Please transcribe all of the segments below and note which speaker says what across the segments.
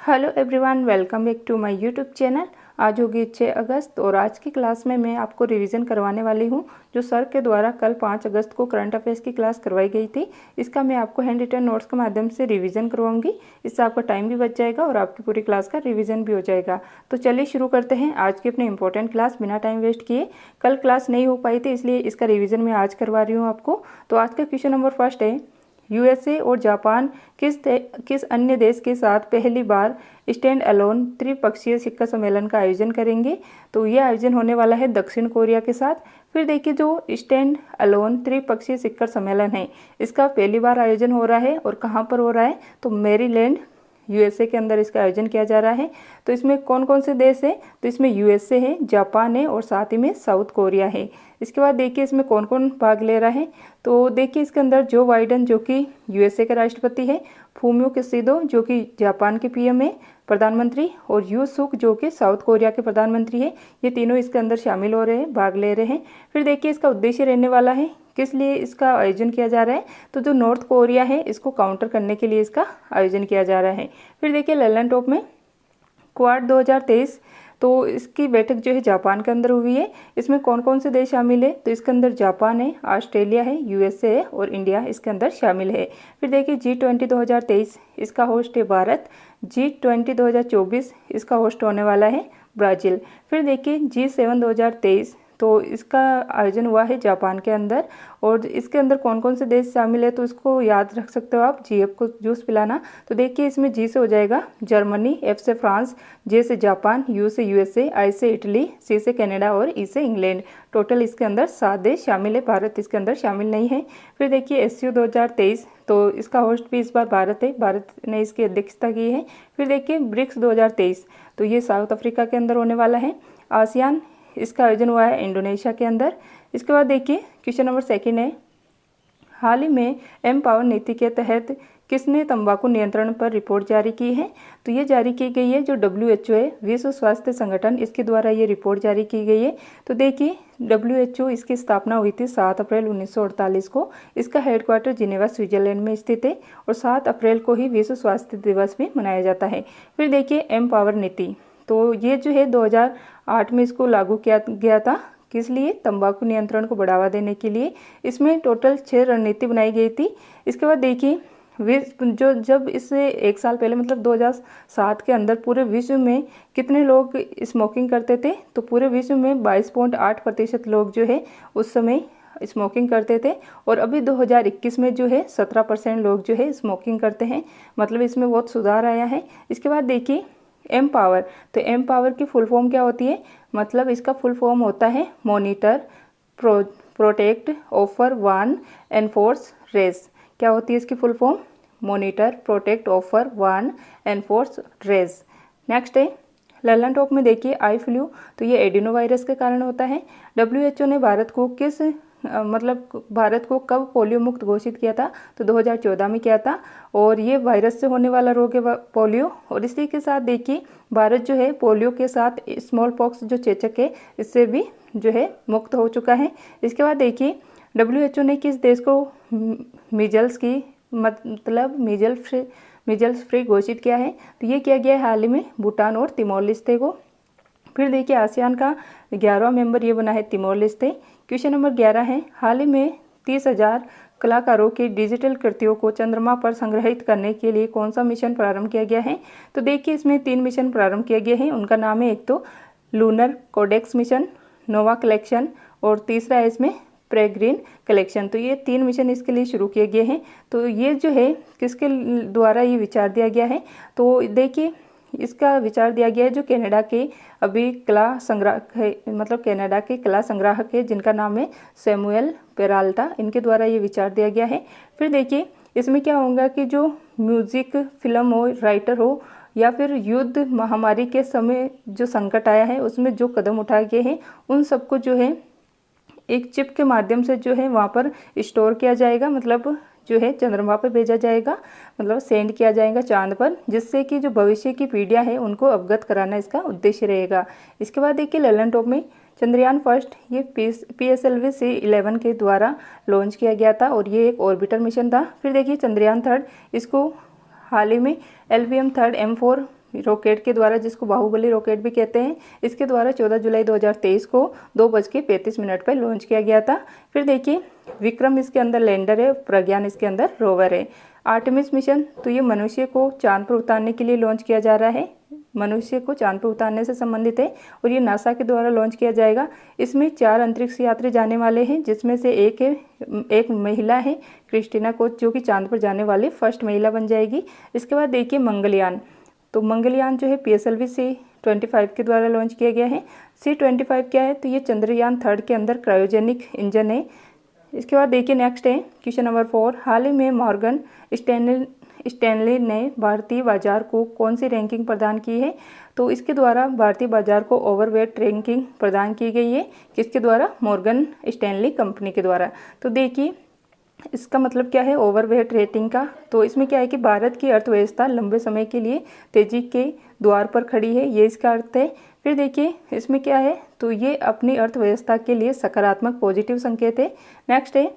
Speaker 1: Hello everyone, welcome back to my YouTube channel. आज होगी 6 अगस्त और आज की क्लास में मैं आपको रिवीजन करवाने वाली हूं जो सर के द्वारा कल 5 अगस्त को करंट अफेयर्स की क्लास करवाई गई थी। इसका मैं आपको हैंड रिटन नोट्स के माध्यम से रिवीजन करवाऊंगी। इससे आपका टाइम भी बच जाएगा और आपकी पूरी क्लास का रिवीजन भी हो जाएगा। तो चलिए शुरू करते हैं आज की अपनी इंपॉर्टेंट क्लास बिना टाइम वेस्ट किए। कल क्लास नहीं हो पाई थी इसलिए इसका रिविज़न मैं आज करवा रही हूँ आपको। तो आज का क्वेश्चन नंबर फर्स्ट है, यूएसए और जापान किस अन्य देश के साथ पहली बार स्टैंड अलोन त्रिपक्षीय शिखर सम्मेलन का आयोजन करेंगे? तो ये आयोजन होने वाला है दक्षिण कोरिया के साथ। फिर देखिए, जो स्टैंड अलोन त्रिपक्षीय शिखर सम्मेलन है इसका पहली बार आयोजन हो रहा है और कहाँ पर हो रहा है? तो मैरीलैंड यूएसए के अंदर इसका आयोजन किया जा रहा है। तो इसमें कौन कौन से देश है? तो इसमें यूएसए है, जापान है और साथ ही में साउथ कोरिया है। इसके बाद देखिए इसमें कौन कौन भाग ले रहा है। तो देखिए इसके अंदर जो बाइडेन जो कि यूएसए के राष्ट्रपति है, फूमियो किशिदा जो कि जापान के पीएम है प्रधानमंत्री, और यू सुक जो कि साउथ कोरिया के प्रधानमंत्री है, ये तीनों इसके अंदर शामिल हो रहे हैं, भाग ले रहे हैं। फिर देखिए इसका उद्देश्य रहने वाला है, किस लिए इसका आयोजन किया जा रहा है? तो जो नॉर्थ कोरिया है इसको काउंटर करने के लिए इसका आयोजन किया जा रहा है। फिर देखिए लैंडन टॉप में क्वाड 2023, तो इसकी बैठक जो है जापान के अंदर हुई है। इसमें कौन कौन से देश शामिल है? तो इसके अंदर जापान है, ऑस्ट्रेलिया है, यूएसए है और इंडिया इसके अंदर शामिल है। फिर देखिए G20 2023 इसका होस्ट है भारत। G20 2024 इसका होस्ट होने वाला है ब्राज़ील। फिर देखिए G7 2023, तो इसका आयोजन हुआ है जापान के अंदर। और इसके अंदर कौन कौन से देश शामिल है? तो इसको याद रख सकते हो आप, जीएफ को जूस पिलाना। तो देखिए इसमें जी से हो जाएगा जर्मनी, एफ से फ्रांस, जे से जापान, यू से यूएसए, आई से इटली, सी से कनाडा और ई से इंग्लैंड। टोटल इसके अंदर 7 देश शामिल है, भारत इसके अंदर शामिल नहीं है। फिर देखिए एससीओ 2023, तो इसका होस्ट भी इस बार भारत है, भारत ने इसकी अध्यक्षता की है। फिर देखिए ब्रिक्स 2023, तो ये साउथ अफ्रीका के अंदर होने वाला है। आसियान, इसका आयोजन हुआ है इंडोनेशिया के अंदर। इसके बाद देखिए क्वेश्चन नंबर सेकंड है, हाल ही में एमपावर नीति के तहत किसने तंबाकू नियंत्रण पर रिपोर्ट जारी की है? तो ये जारी की गई है जो WHO है, विश्व स्वास्थ्य संगठन, इसके द्वारा ये रिपोर्ट जारी की गई है। तो देखिए WHO इसकी स्थापना हुई थी 7 अप्रैल 1948 को। इसका हेडक्वार्टर जिनेवा स्विट्जरलैंड में स्थित है और 7 अप्रैल को ही विश्व स्वास्थ्य दिवस भी मनाया जाता है। फिर देखिए एमपावर नीति, तो ये जो है 2008 में इसको लागू किया गया था। किस लिए? तंबाकू नियंत्रण को बढ़ावा देने के लिए। इसमें टोटल 6 रणनीति बनाई गई थी। इसके बाद देखिए जब इससे 1 साल पहले मतलब 2007 के अंदर पूरे विश्व में कितने लोग स्मोकिंग करते थे? तो पूरे विश्व में 22.8% लोग जो है उस समय स्मोकिंग करते थे। और अभी 2021 में जो है 17% लोग जो है स्मोकिंग करते हैं। मतलब इसमें बहुत सुधार आया है। इसके बाद देखिए एम पावर, तो एम पावर की फुल फॉर्म क्या होती है? मतलब इसका फुल फॉर्म होता है monitor, protect, offer, warn, enforce, raise. क्या होती है इसकी full form? Monitor, protect, offer, warn, enforce, raise. Next है लैंडन टॉप में देखिए आई फ्लू, तो ये एडिनो वायरस के कारण होता है। WHO ने भारत को भारत को कब पोलियो मुक्त घोषित किया था? तो 2014 में किया था। और ये वायरस से होने वाला रोग है पोलियो। और इसी के साथ देखिए भारत जो है पोलियो के साथ स्मॉल पॉक्स जो चेचक है इससे भी जो है मुक्त हो चुका है। इसके बाद देखिए WHO ने किस देश को मीजल्स की मीजल्स फ्री घोषित किया है? तो ये किया गया है हाल ही में भूटान और तिमोर लेस्ते को। फिर देखिए आसियान का 11वां मेंबर ये बना है तिमोर लेस्ते। क्वेश्चन नंबर 11 है, हाल ही में 30,000 कलाकारों की डिजिटल कृतियों को चंद्रमा पर संग्रहित करने के लिए कौन सा मिशन प्रारंभ किया गया है? तो देखिए इसमें 3 मिशन प्रारंभ किए गए हैं। उनका नाम है, एक तो लूनर कोडेक्स मिशन, नोवा कलेक्शन और तीसरा है इसमें पेरेग्रिन कलेक्शन। तो ये 3 मिशन इसके लिए शुरू किए गए हैं। तो ये जो है किसके द्वारा ये विचार दिया गया है? तो देखिए इसका विचार दिया गया है जो कनाडा के अभी कला संग्राहक है, मतलब कनाडा के कला संग्राहक है जिनका नाम है सैमुअल पेराल्टा, इनके द्वारा ये विचार दिया गया है। फिर देखिए इसमें क्या होगा कि जो म्यूजिक, फिल्म हो, राइटर हो या फिर युद्ध महामारी के समय जो संकट आया है उसमें जो कदम उठाए गए हैं उन सबको जो है एक चिप के माध्यम से जो है वहाँ पर स्टोर किया जाएगा, मतलब जो है चंद्रमा पर भेजा जाएगा, मतलब सेंड किया जाएगा चांद पर, जिससे कि जो भविष्य की पीढ़ियाँ हैं उनको अवगत कराना इसका उद्देश्य रहेगा। इसके बाद देखिए लैंडन टॉप में चंद्रयान फर्स्ट ये PSLV C11 के द्वारा लॉन्च किया गया था और ये एक ऑर्बिटर मिशन था। फिर देखिए चंद्रयान थर्ड, इसको हाल ही में LVM 3 M4 रॉकेट के द्वारा, जिसको बाहुबली रॉकेट भी कहते हैं, इसके द्वारा 14 जुलाई 2023 को 2:35 पर लॉन्च किया गया था। फिर देखिए विक्रम इसके अंदर लैंडर है, प्रज्ञान इसके अंदर रोवर है। आर्टेमिस मिशन तो ये मनुष्य को चांद पर उतारने के लिए लॉन्च किया जा रहा है, मनुष्य को चांद पर उतारने से संबंधित है और ये नासा के द्वारा लॉन्च किया जाएगा। इसमें 4 अंतरिक्ष यात्री जाने वाले हैं, जिसमें से एक महिला है क्रिस्टीना कोच, जो कि चांद पर जाने वाली फर्स्ट महिला बन जाएगी। इसके बाद देखिए मंगलयान, तो मंगलयान जो है PSLV C-25 के द्वारा लॉन्च किया गया है। C-25 क्या है, तो ये चंद्रयान 3 के अंदर क्रायोजेनिक इंजन है। इसके बाद देखिए नेक्स्ट है क्वेश्चन नंबर 4, हाल ही में मॉर्गन स्टैनली ने भारतीय बाजार को कौन सी रैंकिंग प्रदान की है, तो इसके द्वारा भारतीय बाजार को ओवरवेट रैंकिंग प्रदान की गई है। किसके द्वारा, मॉर्गन स्टैनली कंपनी के द्वारा। तो देखिए इसका मतलब क्या है ओवरवेट रेटिंग का, तो इसमें क्या है कि भारत की अर्थव्यवस्था लंबे समय के लिए तेजी के द्वार पर खड़ी है, ये इसका अर्थ है। फिर देखिए इसमें क्या है, तो ये अपनी अर्थव्यवस्था के लिए सकारात्मक पॉजिटिव संकेत है। नेक्स्ट है,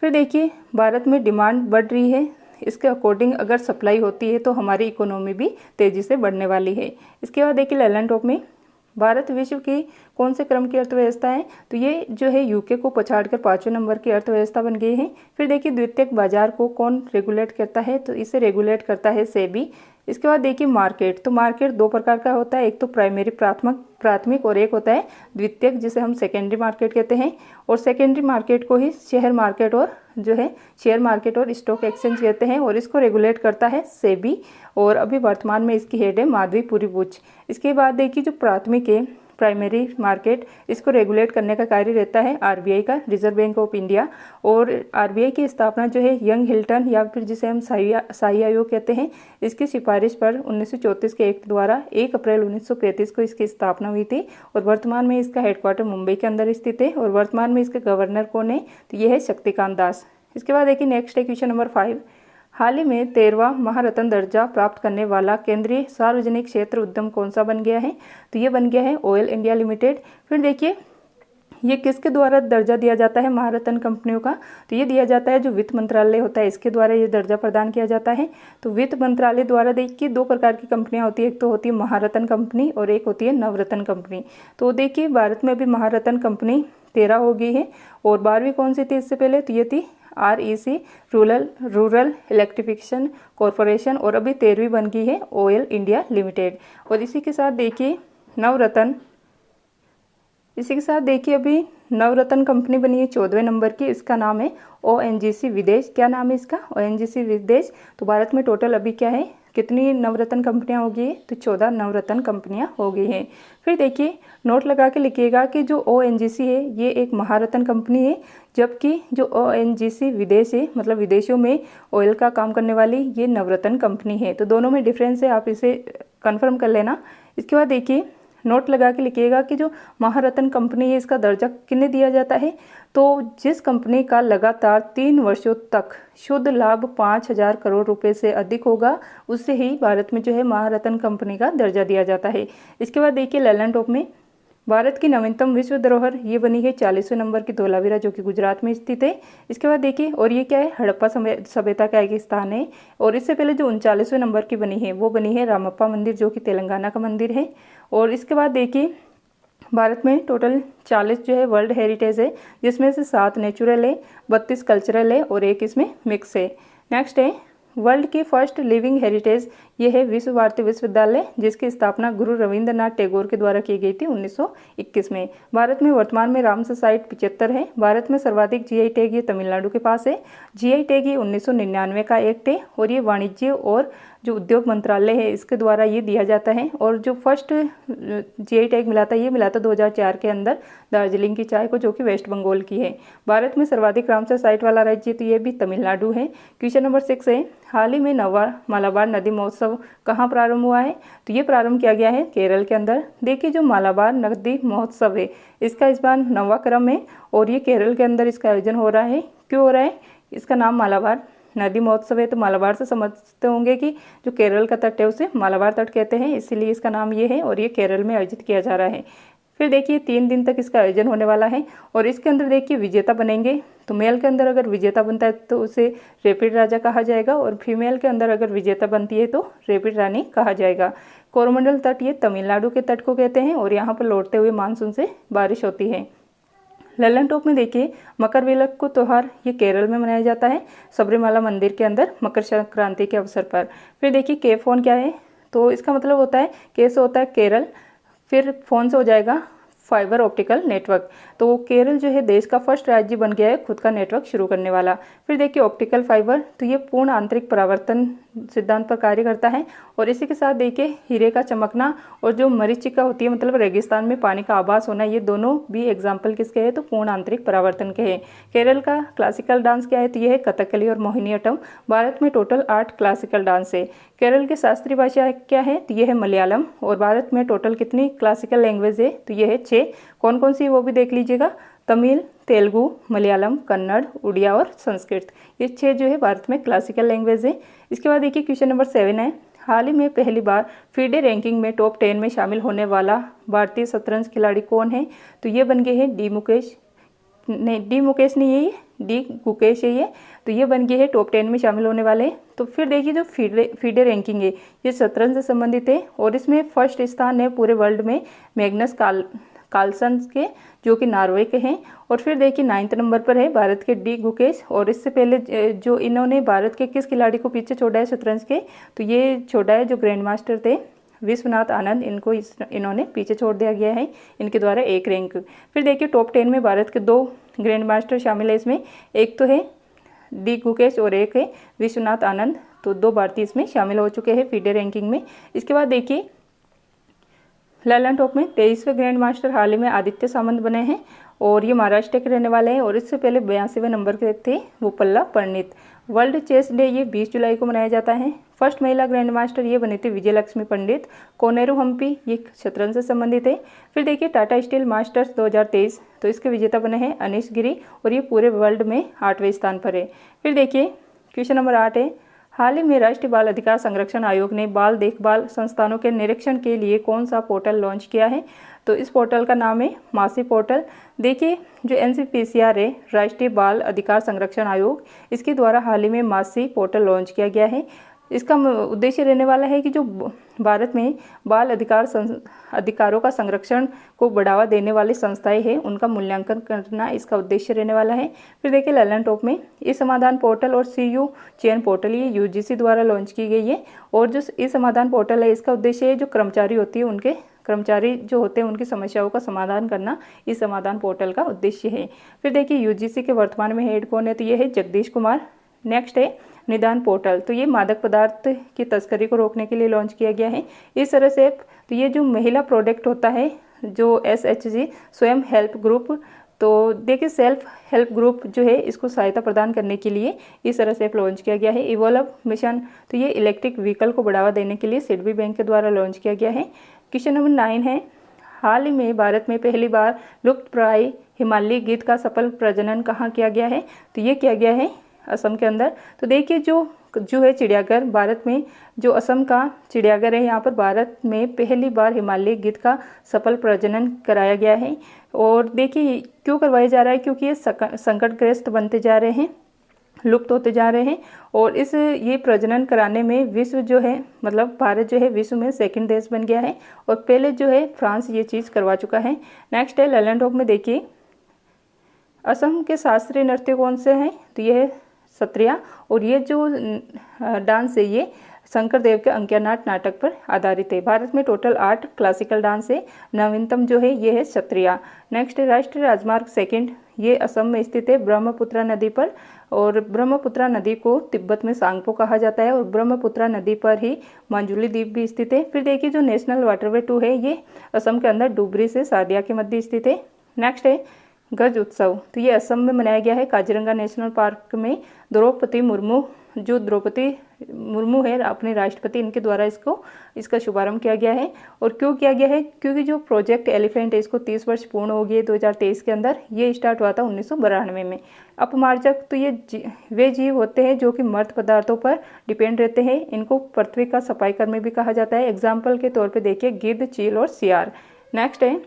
Speaker 1: फिर देखिए भारत में डिमांड बढ़ रही है, इसके अकॉर्डिंग अगर सप्लाई होती है तो हमारी इकोनॉमी भी तेज़ी से बढ़ने वाली है। इसके बाद देखिए लैलन टॉप में भारत विश्व की कौन से क्रम की अर्थव्यवस्था है, तो ये जो है यूके को पछाड़कर 5वें नंबर की अर्थव्यवस्था बन गई है। फिर देखिए द्वितीयक बाजार को कौन रेगुलेट करता है, तो इसे रेगुलेट करता है सेबी। इसके बाद देखिए मार्केट, तो मार्केट 2 प्रकार का होता है, एक तो प्राइमरी प्राथमिक और एक होता है द्वितीयक, जिसे हम सेकेंडरी मार्केट कहते हैं। और सेकेंडरी मार्केट को ही शेयर मार्केट और स्टॉक एक्सचेंज कहते हैं, और इसको रेगुलेट करता है सेबी। और अभी वर्तमान में इसकी हेड है माधवी पुरीबुच। इसके बाद देखिए जो प्राथमिक है प्राइमरी मार्केट, इसको रेगुलेट करने का कार्य रहता है RBI का, रिजर्व बैंक ऑफ इंडिया। और RBI की स्थापना जो है यंग हिल्टन या फिर जिसे हम शाही आयोग कहते हैं, इसकी सिफारिश पर 1934 के एक्ट द्वारा 1 अप्रैल 1935 को इसकी स्थापना हुई थी। और वर्तमान में इसका हेडक्वार्टर मुंबई के अंदर स्थित है। और वर्तमान में इसके गवर्नर कौन है, तो ये है शक्तिकांत दास। इसके बाद देखिए नेक्स्ट है क्वेश्चन नंबर 5, हाल ही में 13वां महारत्न दर्जा प्राप्त करने वाला केंद्रीय सार्वजनिक क्षेत्र उद्यम कौन सा बन गया है, तो ये बन गया है ऑयल इंडिया लिमिटेड। फिर देखिए ये किसके द्वारा दर्जा दिया जाता है महारत्न कंपनियों का, तो ये दिया जाता है जो वित्त मंत्रालय होता है, इसके द्वारा ये दर्जा प्रदान किया जाता है। तो वित्त मंत्रालय द्वारा देखिए 2 प्रकार की कंपनियां होती है, एक तो होती है महारत्न कंपनी और एक होती है नवरत्न कंपनी। तो देखिए भारत में अभी महारत्न कंपनी 13 हो गई है। और 12वीं कौन सी थी इससे पहले, तो ये थी REC रूरल इलेक्ट्रिफिकेशन कॉरपोरेशन। और अभी 13वीं बन गई है ऑयल इंडिया लिमिटेड। और इसी के साथ देखिए अभी नवरत्न कंपनी बनी है 14वें नंबर की, इसका नाम है ONGC विदेश। क्या नाम है इसका, ONGC विदेश। तो भारत में टोटल अभी क्या है, कितनी नवरत्न कंपनियां हो गई है, तो 14 नवरत्न कंपनियां हो गई हैं। फिर देखिए नोट लगा के लिखिएगा कि जो ONGC है ये एक महारत्न कंपनी है, जबकि जो ONGC विदेश है मतलब विदेशों में ऑयल का काम करने वाली ये नवरत्न कंपनी है। तो दोनों में डिफरेंस है, आप इसे कन्फर्म कर लेना। इसके बाद देखिए नोट लगा के लिखिएगा कि जो महारत्न कंपनी है इसका दर्जा किन्हें दिया जाता है, तो जिस कंपनी का लगातार 3 वर्षों तक शुद्ध लाभ 5,000 करोड़ रुपए से अधिक होगा, उससे ही भारत में जो है महारत्न कंपनी का दर्जा दिया जाता है। इसके बाद देखिए लैलन टॉप में भारत की नवीनतम विश्व धरोहर ये बनी है 40वें नंबर की धोलावीरा, जो कि गुजरात में स्थित है। इसके बाद देखिए और ये क्या है, हड़प्पा सभ्यता का एक स्थान है। और इससे पहले जो 39वें नंबर की बनी है वो बनी है रामप्पा मंदिर, जो कि तेलंगाना का मंदिर है। और इसके बाद देखिए भारत में टोटल 40 जो है वर्ल्ड हेरिटेज है, जिसमें से 7 नेचुरल है, 32 कल्चरल है और 1 इसमें मिक्स है। नेक्स्ट है वर्ल्ड की फर्स्ट लिविंग हेरिटेज, ये है विश्व भारती विश्वविद्यालय, जिसकी स्थापना गुरु रविंद्रनाथ टैगोर के द्वारा की गई थी 1921 में। भारत में वर्तमान में रामसर साइट 75 है। भारत में सर्वाधिक GI टैग ये तमिलनाडु के पास है। GI टैग ये 1999 का एक्ट है और ये वाणिज्य और जो उद्योग मंत्रालय है इसके द्वारा ये दिया जाता है। और जो फर्स्ट GI टैग मिला था ये मिला था 2004 के अंदर दार्जिलिंग की चाय को, जो कि वेस्ट बंगाल की है। भारत में सर्वाधिक रामसर साइट वाला राज्य तो ये भी तमिलनाडु है। क्वेश्चन नंबर 6 है हाल ही में 9वां मालाबार नदी महोत्सव कहाँ प्रारंभ हुआ है, तो ये प्रारंभ किया गया है केरल के अंदर। देखिए जो मालाबार नदी महोत्सव है इसका इस बार 9वां क्रम है और ये केरल के अंदर इसका आयोजन हो रहा है। क्यों हो रहा है, इसका नाम मालाबार नदी महोत्सव है, तो मालाबार से समझते होंगे कि जो केरल का तट है उसे मालाबार तट कहते हैं, इसीलिए इसका नाम ये है और ये केरल में आयोजित किया जा रहा है। फिर देखिए 3 दिन तक इसका आयोजन होने वाला है और इसके अंदर देखिए विजेता बनेंगे। तो मेल के अंदर अगर विजेता बनता है तो उसे रैपिड राजा कहा जाएगा और फीमेल के अंदर अगर विजेता बनती है तो रैपिड रानी कहा जाएगा। कोरोमंडल तट ये तमिलनाडु के तट को कहते हैं और यहाँ पर लौटते हुए मानसून से बारिश होती है। लल्लन टॉप में देखिए मकरविलक्कू त्योहार ये केरल में मनाया जाता है सबरीमाला मंदिर के अंदर मकर संक्रांति के अवसर पर। फिर देखिए के फोन क्या है, तो इसका मतलब होता है के से होता है केरल, फिर फोन से हो जाएगा फाइबर ऑप्टिकल नेटवर्क। तो केरल जो है देश का फर्स्ट राज्य बन गया है खुद का नेटवर्क शुरू करने वाला। फिर देखिए ऑप्टिकल फाइबर, तो ये पूर्ण आंतरिक परावर्तन सिद्धांत पर कार्य करता है और इसी के साथ देखिए हीरे का चमकना और जो मरीचिका होती है मतलब रेगिस्तान में पानी का आभास होना, ये दोनों भी एग्जाम्पल किसके हैं, तो पूर्ण आंतरिक परावर्तन के हैं। केरल का क्लासिकल डांस क्या है, तो ये है कथकली और मोहिनीअट्टम। भारत में टोटल 8 क्लासिकल डांस है। केरल की शास्त्रीय भाषा क्या है, तो ये है मलयालम। और भारत में टोटल कितनी क्लासिकल लैंग्वेज है, तो ये है 6। कौन कौन सी वो भी देख लीजिएगा, तमिल, तेलुगु, मलयालम, कन्नड़, उड़िया और संस्कृत, ये 6 जो है भारत में क्लासिकल लैंग्वेज है। इसके बाद देखिए क्वेश्चन नंबर 7 है, हाल ही में पहली बार फीडे रैंकिंग में टॉप 10 में शामिल होने वाला भारतीय शतरंज खिलाड़ी कौन है, तो ये बन गए हैं डी मुकेश नहीं है, ये डी गुकेश है ये। तो ये बन गए हैं टॉप 10 में शामिल होने वाले। तो फिर देखिए जो फीडे रैंकिंग है ये शतरंज से संबंधित है और इसमें फर्स्ट स्थान है पूरे वर्ल्ड में मैग्नस कार्लसन के, जो कि नॉर्वे के हैं। और फिर देखिए 9th नंबर पर है भारत के डी गुकेश। और इससे पहले जो इन्होंने भारत के किस खिलाड़ी को पीछे छोड़ा है शतरंज के, तो ये छोड़ा है जो ग्रैंड मास्टर थे विश्वनाथ आनंद, इनको इन्होंने पीछे छोड़ दिया गया है, इनके द्वारा 1 रैंक। फिर देखिए टॉप 10 में भारत के 2 ग्रैंड मास्टर शामिल है इसमें, एक तो है डी गुकेश और एक है विश्वनाथ आनंद। तो 2 भारतीय इसमें शामिल हो चुके हैं फीडे रैंकिंग में। इसके बाद देखिए लल्लन टॉप में 23वें ग्रैंड मास्टर हाल ही में आदित्य सामंत बने हैं और ये महाराष्ट्र के रहने वाले हैं और इससे पहले 82वें नंबर के थे वो पल्ला परिणीत। वर्ल्ड चेस डे ये 20 जुलाई को मनाया जाता है। फर्स्ट महिला ग्रैंड मास्टर ये बनी थी विजयलक्ष्मी पंडित। कोनेरू हम्पी ये शतरंज से संबंधित है। फिर देखिए टाटा स्टील मास्टर्स 2023, तो इसके विजेता बने हैं अनीश गिरी और ये पूरे वर्ल्ड में 8वें स्थान पर है। फिर देखिए क्वेश्चन नंबर 8 है, हाल ही में राष्ट्रीय बाल अधिकार संरक्षण आयोग ने बाल देखभाल संस्थानों के निरीक्षण के लिए कौन सा पोर्टल लॉन्च किया है, तो इस पोर्टल का नाम है मासी पोर्टल। देखिए जो NCPCR है राष्ट्रीय बाल अधिकार संरक्षण आयोग, इसके द्वारा हाल ही में मासी पोर्टल लॉन्च किया गया है। इसका उद्देश्य रहने वाला है कि जो भारत में बाल अधिकारों का संरक्षण को बढ़ावा देने वाली संस्थाएं हैं उनका मूल्यांकन करना इसका उद्देश्य रहने वाला है। फिर देखिए लल्लन टॉप में ई समाधान पोर्टल और CU चयन पोर्टल ये UGC द्वारा लॉन्च की गई है। और जो ई समाधान पोर्टल है इसका उद्देश्य है जो कर्मचारी होती है उनके कर्मचारी जो होते हैं उनकी समस्याओं का समाधान करना इस समाधान पोर्टल का उद्देश्य है। फिर देखिए UGC के वर्तमान में हेड कौन है, तो ये है जगदीश कुमार। नेक्स्ट है निदान पोर्टल, तो ये मादक पदार्थ की तस्करी को रोकने के लिए लॉन्च किया गया है। इस तरह से तो ये जो महिला प्रोडक्ट होता है जो SHG स्वयं हेल्प ग्रुप, तो देखिए सेल्फ हेल्प ग्रुप जो है इसको सहायता प्रदान करने के लिए इस तरह से लॉन्च किया गया है। इवोल्व मिशन, तो ये इलेक्ट्रिक व्हीकल को बढ़ावा देने के लिए सिडबी बैंक के द्वारा लॉन्च किया गया है। क्वेश्चन नंबर 9 है, हाल ही में भारत में पहली बार लुप्तप्राय हिमालयी गिद्ध का सफल प्रजनन कहाँ किया गया है, तो ये किया गया है असम के अंदर। तो देखिए जो है चिड़ियाघर भारत में जो असम का चिड़ियाघर है, यहाँ पर भारत में पहली बार हिमालयी गिद्ध का सफल प्रजनन कराया गया है। और देखिए क्यों करवाया जा रहा है, क्योंकि ये संकटग्रस्त बनते जा रहे हैं, लुप्त होते जा रहे हैं। और ये प्रजनन कराने में विश्व जो है मतलब भारत जो है विश्व में 2nd देश बन गया है और पहले जो है फ्रांस ये चीज़ करवा चुका है। नेक्स्ट है लल्लन टॉप में देखिए असम के शास्त्रीय नृत्य कौन से हैं, तो ये है सत्रिया। और ये जो डांस है ये शंकर देव के अंक्यानाट नाटक पर आधारित है। भारत में टोटल 8 क्लासिकल डांस है, नवीनतम जो है ये है सत्रिया। नेक्स्ट है राष्ट्रीय राजमार्ग 2, ये असम में स्थित है ब्रह्मपुत्रा नदी पर। और ब्रह्मपुत्रा नदी को तिब्बत में सांगपो कहा जाता है और ब्रह्मपुत्रा नदी पर ही मांजुली द्वीप भी स्थित है। फिर देखिए जो नेशनल वाटरवे 2 है ये असम के अंदर डुबरी से सादिया के मध्य स्थित है। नेक्स्ट है गज उत्सव, तो ये असम में मनाया गया है काजीरंगा नेशनल पार्क में। द्रौपदी मुर्मू जो द्रौपदी मुर्मू है अपने राष्ट्रपति, इनके द्वारा इसका शुभारंभ किया गया है। और क्यों किया गया है, क्योंकि जो प्रोजेक्ट एलिफेंट है इसको 30 वर्ष पूर्ण हो गए 2023 के अंदर। ये स्टार्ट हुआ था 1992 में। अपमार्जक, तो ये वे जीव होते हैं जो कि मृत पदार्थों पर डिपेंड रहते हैं, इनको पृथ्वी का सफाई कर्मी भी कहा जाता है। एग्जाम्पल के तौर पर देखिए गिद्ध, चील और सियार। नेक्स्ट है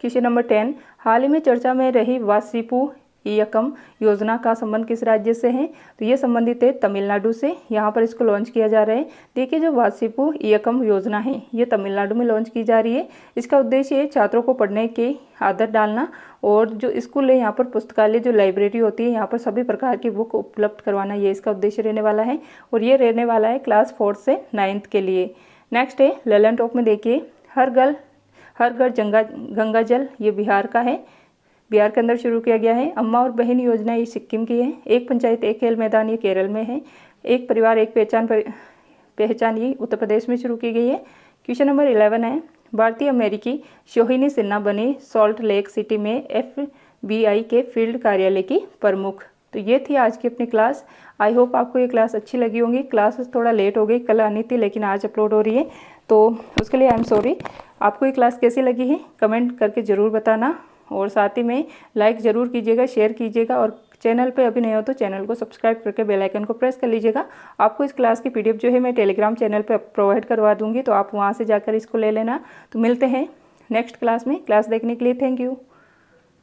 Speaker 1: क्वेश्चन नंबर 10, हाल ही में चर्चा में रही वासिपू इयकम योजना का संबंध किस राज्य से है? तो ये संबंधित है तमिलनाडु से। यहाँ पर इसको लॉन्च किया जा रहा है। देखिए, जो वासिपू इयकम योजना है ये तमिलनाडु में लॉन्च की जा रही है। इसका उद्देश्य है छात्रों को पढ़ने की आदत डालना, और जो स्कूल है यहाँ पर पुस्तकालय जो लाइब्रेरी होती है यहाँ पर सभी प्रकार की बुक उपलब्ध करवाना, ये इसका उद्देश्य रहने वाला है। और ये रहने वाला है क्लास 4 से 9th के लिए। नेक्स्ट है ललन टॉप में, देखिए हर घर गंगा जल, ये बिहार का है, बिहार के अंदर शुरू किया गया है। अम्मा और बहन योजना ये सिक्किम की है। एक पंचायत एक खेल मैदान ये केरल में है। एक परिवार एक पहचान ये उत्तर प्रदेश में शुरू की गई है। क्वेश्चन नंबर 11 है, भारतीय अमेरिकी सोहिनी सिन्हा बनी सॉल्ट लेक सिटी में FBI के फील्ड कार्यालय की प्रमुख। तो ये थी आज की अपनी क्लास। आई होप आपको ये क्लास अच्छी लगी होगी। क्लास थोड़ा लेट हो गई, कल आनी थी लेकिन आज अपलोड हो रही है, तो उसके लिए आई एम सॉरी। आपको ये क्लास कैसी लगी है कमेंट करके ज़रूर बताना, और साथ ही में लाइक ज़रूर कीजिएगा, शेयर कीजिएगा, और चैनल पे अभी नहीं हो तो चैनल को सब्सक्राइब करके बेल आइकन को प्रेस कर लीजिएगा। आपको इस क्लास की PDF जो है मैं टेलीग्राम चैनल पे प्रोवाइड करवा दूंगी, तो आप वहाँ से जाकर इसको ले लेना। तो मिलते हैं नेक्स्ट क्लास में। क्लास देखने के लिए थैंक यू।